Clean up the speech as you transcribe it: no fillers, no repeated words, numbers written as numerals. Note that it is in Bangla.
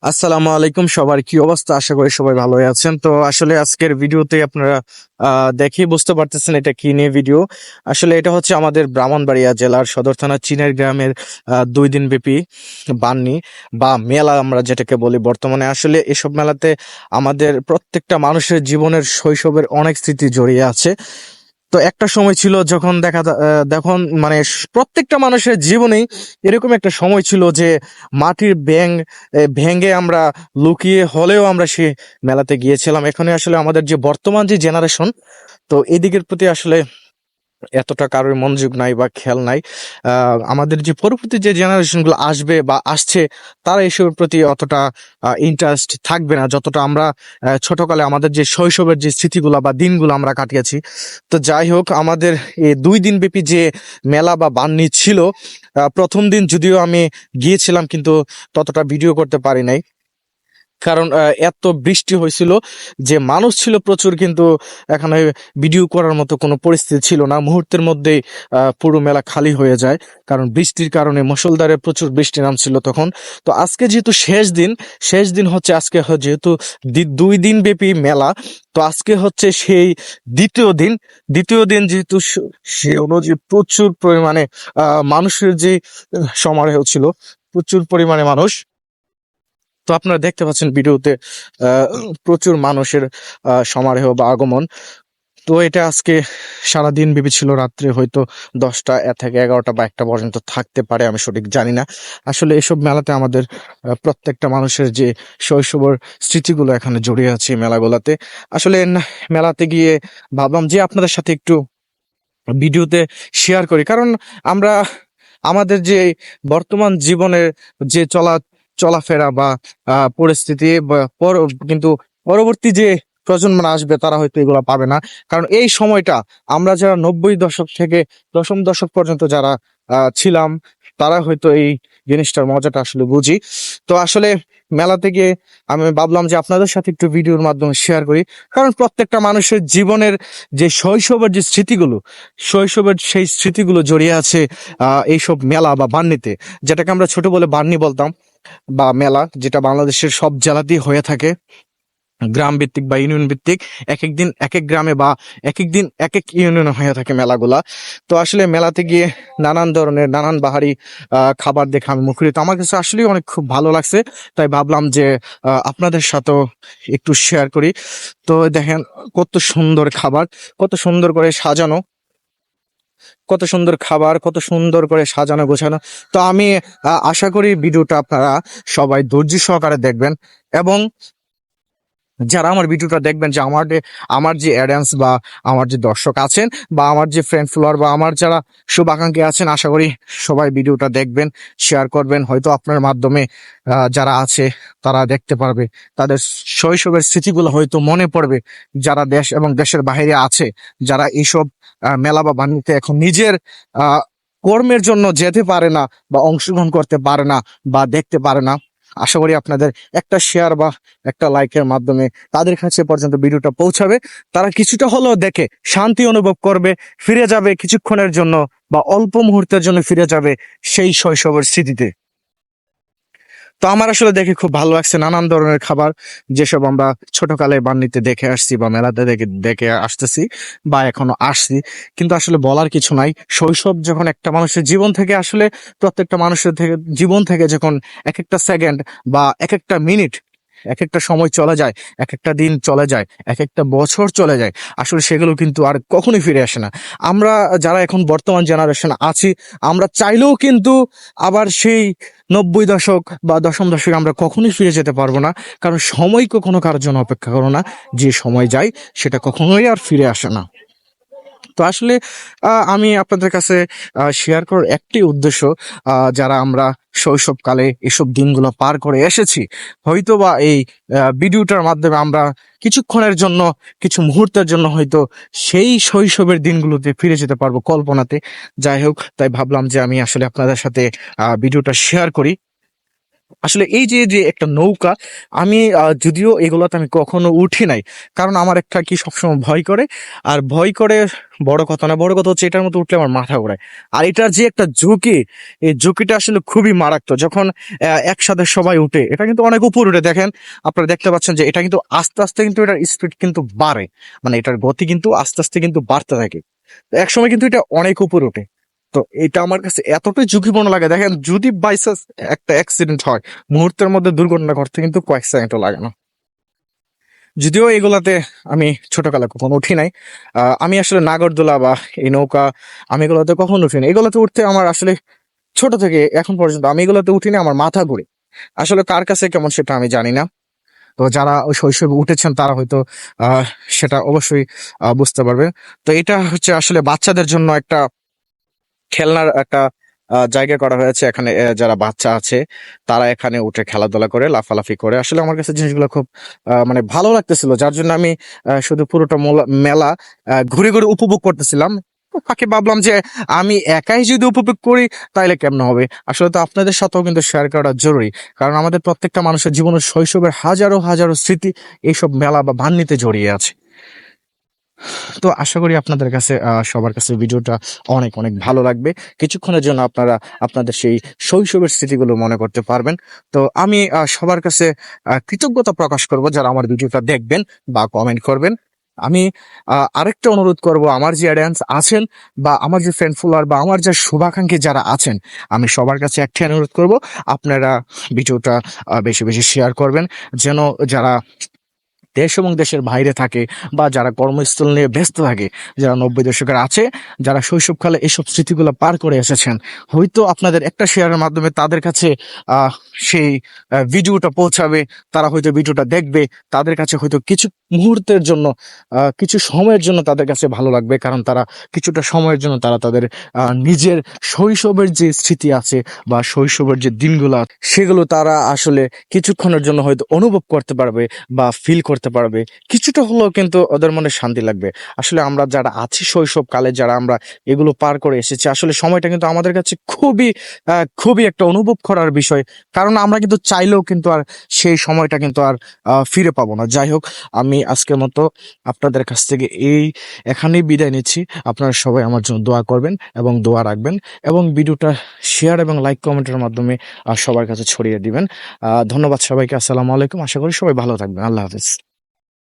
আসসালামু আলাইকুম, সবার কি অবস্থা? আশা করি সবাই ভালোই আছেন। তো আসলে আজকের ভিডিওতে আপনারা দেখেই বুঝতে পারতেছেন এটা কি নিয়ে ভিডিও। আসলে এটা হচ্ছে আমাদের ব্রাহ্মণবাড়িয়া জেলার সদর থানা চিনের গ্রামের 2 দিন ব্যাপী বান্নি বা মেলা আমরা যেটাকে বলি বর্তমানে। আসলে এসব মেলাতে আমাদের প্রত্যেকটা মানুষের জীবনের শৈশবের অনেক স্মৃতি জড়িয়ে আছে। তো একটা সময় ছিল যখন দেখুন মানে প্রত্যেকটা মানুষের জীবনেই এরকম একটা সময় ছিল যে মাটির ভেঙে আমরা লুকিয়ে হলেও আমরা সে মেলাতে গিয়েছিলাম। এখানে আসলে আমাদের যে বর্তমান যে জেনারেশন, তো এদিকের প্রতি আসলে এতটা কারোর মনোযোগ নাই বা খেয়াল নাই। আমাদের যে পরবর্তী যে জেনারেশন গুলো আসবে বা আসছে, তারা এসবের প্রতি অতটা ইন্টারেস্ট থাকবে না যতটা আমরা ছোটকালে আমাদের যে শৈশবের যে স্মৃতিগুলা বা দিনগুলো আমরা কাটিয়েছি। তো যাই হোক, আমাদের এই 2 দিন ব্যাপী যে মেলা বা বান্নি ছিল, প্রথম দিন যদিও আমি গিয়েছিলাম কিন্তু ততটা ভিডিও করতে পারি নাই, কারণ এত বৃষ্টি হয়েছিল যে মানুষ ছিল প্রচুর, কিন্তু এখানে ভিডিও করার মতো কোনো পরিস্থিতি ছিল না। মুহূর্তের মধ্যেই পুরো মেলা খালি হয়ে যায়, কারণ বৃষ্টির কারণে মুষলধারে প্রচুর বৃষ্টি নামছিল তখন। তো আজকে যেহেতু শেষ দিন হচ্ছে আজকে, যেহেতু 2 দিন ব্যাপী মেলা, তো আজকে হচ্ছে সেই দ্বিতীয় দিন যেহেতু সে অনুযায়ী প্রচুর পরিমাণে মানুষের যে সমারোহ ছিল, প্রচুর পরিমাণে মানুষ। তো আপনারা দেখতে পাচ্ছেন ভিডিওতে প্রচুর মানুষের সমারোহ বা আগমন। তো এটা আজকে সারাদিন ব্যাপী ছিল, রাত্রে হয়তো 10টা থেকে 11টা বা 1টা পর্যন্ত থাকতে পারে, আমি সঠিক জানি না। আসলে এসব মেলাতে আমাদের প্রত্যেকটা মানুষের যে শৈশবের স্মৃতিগুলো এখানে জড়িয়ে আছে এই মেলাগুলাতে। আসলে মেলাতে গিয়ে ভাবলাম যে আপনাদের সাথে একটু ভিডিওতে শেয়ার করি, কারণ আমরা আমাদের যে বর্তমান জীবনের যে চলাফেরা বা পরিস্থিতি কিন্তু পরবর্তী যে প্রজন্ম আসবে তারা হয়তো এগুলো পাবে না। কারণ এই সময়টা আমরা যারা 90 দশক থেকে দশম দশক পর্যন্ত যারা ছিলাম, তারা হয়তো এই জিনিসটার মজাটা আসলে বুঝি। তো আসলে মেলাতে গিয়ে আমি ভাবলাম যে আপনাদের সাথে একটু ভিডিওর মাধ্যমে শেয়ার করি, কারণ প্রত্যেকটা মানুষের জীবনের যে শৈশবের সেই স্মৃতিগুলো জড়িয়ে আছে এইসব মেলা বা বান্নিতে, যেটাকে আমরা ছোট বলে বান্নি বলতাম, বা মেলা, যেটা বাংলাদেশের সব জেলাতেই হয়ে থাকে, গ্রাম ভিত্তিক বা ইউনিয়ন ভিত্তিক। এক এক দিন এক এক গ্রামে বা এক এক দিন এক এক ইউনিয়নে হয়ে থাকে মেলাগুলা। তো আসলে মেলাতে গিয়ে নানান ধরনের নানান বাহারি খাবার দেখে আমি মুখরিত, আমার কাছে আসলে অনেক খুব ভালো লাগছে। তাই ভাবলাম যে আপনাদের সাথেও একটু শেয়ার করি। তো দেখেন কত সুন্দর খাবার, কত সুন্দর করে সাজানো, কত সুন্দর খাবার, কত সুন্দর করে সাজানো গোছানো। তো আমি আশা করি ভিডিওটা আপনারা সবাই ধৈর্য সহকারে দেখবেন, এবং যারা আমার ভিডিওটা দেখবেন, যে আমার যে অ্যাডেন্স বা আমার যে দর্শক আছেন বা আমার যে ফ্রেন্ড ফলোয়ার বা আমার যারা শুভাকাঙ্ক্ষী আছেন, আশা করি সবাই ভিডিওটা দেখবেন, শেয়ার করবেন। হয়তো আপনার মাধ্যমে যারা আছে তারা দেখতে পারবে, তাদের শৈশবের স্মৃতিগুলো হয়তো মনে পড়বে। যারা দেশ এবং দেশের বাইরে আছে, যারা এইসব মেলা বা বাণিজ্যে এখন নিজের আহ কর্মের জন্য যেতে পারে না বা অংশগ্রহণ করতে পারে না বা দেখতে পারে না, আশা করি আপনাদের একটা শেয়ার বা একটা লাইকের মাধ্যমে তাদের কাছে পর্যন্ত ভিডিওটা পৌঁছাবে। তারা কিছুটা হলেও দেখে শান্তি অনুভব করবে, ফিরে যাবে কিছুক্ষণের জন্য বা অল্প মুহূর্তের জন্য ফিরে যাবে সেই শৈশবের স্মৃতিতে। তো আমার আসলে দেখে খুব ভালো লাগছে নানান ধরনের খাবার, যেসব আমরা ছোটকালে বান্নিতে দেখে আসছি বা মেলাতে দেখে দেখে আসতেছি বা এখনো আসছি। কিন্তু আসলে বলার কিছু নাই, শৈশব যখন একটা মানুষের জীবন থেকে আসলে প্রত্যেকটা মানুষের থেকে জীবন থেকে যখন এক একটা সেকেন্ড বা এক একটা মিনিট, এক একটা সময় চলে যায়, এক একটা দিন চলে যায়, এক একটা বছর চলে যায়, আসলে সেগুলো কিন্তু আর কখনোই ফিরে আসে না। আমরা যারা এখন বর্তমান জেনারেশন আছি, আমরা চাইলেও কিন্তু আবার সেই 90 দশক বা দশম দশকে আমরা কখনোই ফিরে যেতে পারবো না, কারণ সময় কখনো কারোর জন্য অপেক্ষা করো না। যে সময় যায় সেটা কখনোই আর ফিরে আসে না। তো আসলে আমি আপনাদের কাছে শেয়ার করার একটি উদ্দেশ্য, যারা আমরা শৈশবকালে এসব দিনগুলো পার করে এসেছি, হয়তোবা এই ভিডিওটার মাধ্যমে আমরা কিছুক্ষণের জন্য, কিছু মুহূর্তের জন্য হয়তো সেই শৈশবের দিনগুলোতে ফিরে যেতে পারবো কল্পনাতে। যাই হোক, তাই ভাবলাম যে আমি আসলে আপনাদের সাথে ভিডিওটা শেয়ার করি। আসলে এই যে যে একটা নৌকা, আমি যদিও এগুলোতে আমি কখনো উঠি নাই, কারণ আমার একটা কি সবসময় ভয় করে। আর ভয় করে বড় কথা না, বড় কথা হচ্ছে এটার মতো উঠলে আমার মাথা ঘোরায়। আর এটার যে একটা ঝুঁকি, এই ঝুঁকিটা আসলে খুবই মারাত্মক। যখন একসাথে সবাই উঠে, এটা কিন্তু অনেক উপর উঠে, দেখেন আপনারা দেখতে পাচ্ছেন যে এটা কিন্তু আস্তে আস্তে কিন্তু এটার স্পিড কিন্তু বাড়ে, মানে এটার গতি কিন্তু আস্তে আস্তে কিন্তু বাড়তে থাকে। তো একসময় কিন্তু এটা অনেক উপর ওঠে। তো এটা আমার কাছে এতটাই ঝুঁকিপূর্ণ লাগে, দেখেন যদি বাইচান্স একটা অ্যাক্সিডেন্ট হয়, মুহূর্তের মধ্যে দুর্ঘটনা ঘটতে কিন্তু কয়েক সেকেন্ডও লাগে না। যদিও এগুলাতে আমি ছোটকালে কখনো উঠি নাই। আমি আসলে নাগরদোলা বা এই নৌকা, আমি এগুলোতে কখনো উঠি নাই। এগুলোতে উঠতে আমার আসলে ছোট থেকে এখন পর্যন্ত আমি এগুলোতে উঠিনি, আমার মাথা ঘুরে। আসলে কার কাছে কেমন সেটা আমি জানি না। তো যারা ওই শৈশবে উঠেছেন তারা হয়তো আহ সেটা অবশ্যই বুঝতে পারবে। তো এটা হচ্ছে আসলে বাচ্চাদের জন্য একটা খেলনার একটা জায়গা করা হয়েছে এখানে। যারা বাচ্চা আছে তারা এখানে উঠে খেলাধুলা করে, লাফালাফি করে। আসলে আমার কাছে জিনিসগুলো খুব মানে ভালো লাগতেছিল, যার জন্য আমি শুধু পুরোটা মেলা ঘুরে ঘুরে উপভোগ করতেছিলাম। তো ফাঁকে ভাবলাম যে আমি একাই যদি উপভোগ করি তাইলে কেমন হবে। আসলে তো আপনাদের সাথেও কিন্তু শেয়ার করাটা জরুরি, কারণ আমাদের প্রত্যেকটা মানুষের জীবনের শৈশবের হাজারো হাজারো স্মৃতি এইসব মেলা বা ভান্নিতে জড়িয়ে আছে। তো আশা করি আপনাদের কাছে সবার কাছে ভিডিওটা অনেক অনেক ভালো লাগবে। কিছুক্ষণের জন্য আপনারা আপনাদের সেই শৈশবের স্মৃতিগুলো মনে করতে পারবেন। তো আমি সবার কাছে কৃতজ্ঞতা প্রকাশ করব যারা আমার ভিডিওটা দেখবেন বা কমেন্ট করবেন। আমি আরেকটা অনুরোধ করব, আমার যে অডিয়েন্স আছেন বা আমার যে ফ্রেন্ড ফলোয়ার বা আমার যে শুভাকাঙ্ক্ষী যারা আছেন, আমি সবার কাছে একটাই অনুরোধ করব, আপনারা ভিডিওটা বেশি বেশি শেয়ার করবেন, যেন যারা দেশ এবং দেশের বাইরে থাকে বা যারা কর্মস্থল নিয়ে ব্যস্ত থাকে, যারা 90 দশকের আছে, যারা শৈশবকালে এসব স্মৃতিগুলো পার করে এসেছেন, হয়তো আপনাদের একটা শেয়ারের মাধ্যমে তাদের কাছে আহ সেই ভিডিওটা পৌঁছাবে। তারা হয়তো ভিডিওটা দেখবে, তাদের কাছে হয়তো কিছু মুহূর্তের জন্য, কিছু সময়ের জন্য তাদের কাছে ভালো লাগবে, কারণ তারা কিছুটা সময়ের জন্য তারা তাদের নিজের শৈশবের যে স্মৃতি আছে বা শৈশবের যে দিনগুলো আছে, সেগুলো তারা আসলে কিছুক্ষণের জন্য হয়তো অনুভব করতে পারবে বা ফিল করতে পারবে। কিছুটা হলেও কিন্তু ওদের মনে শান্তি লাগবে। আসলে আমরা যারা আছি শৈশবকালে, যারা আমরা এগুলো পার করে এসেছি, আসলে সময়টা কিন্তু আমাদের কাছে খুবই খুবই একটা অনুভব করার বিষয়। কারণ আমরা কিন্তু চাইলেও কিন্তু আর সেই সময়টা কিন্তু আর ফিরে পাবো না। যাই হোক, আমি আজকের মতো আপনাদের কাছ থেকে এখানেই বিদায় নিচ্ছি। আপনারা সবাই আমার জন্য দোয়া করবেন এবং দোয়া রাখবেন, এবং ভিডিওটা শেয়ার এবং লাইক কমেন্টের মাধ্যমে সবার কাছে ছড়িয়ে দিবেন। ধন্যবাদ সবাইকে। আসসালামু আলাইকুম। আশা করি সবাই ভালো থাকবেন। আল্লাহ হাফেজ।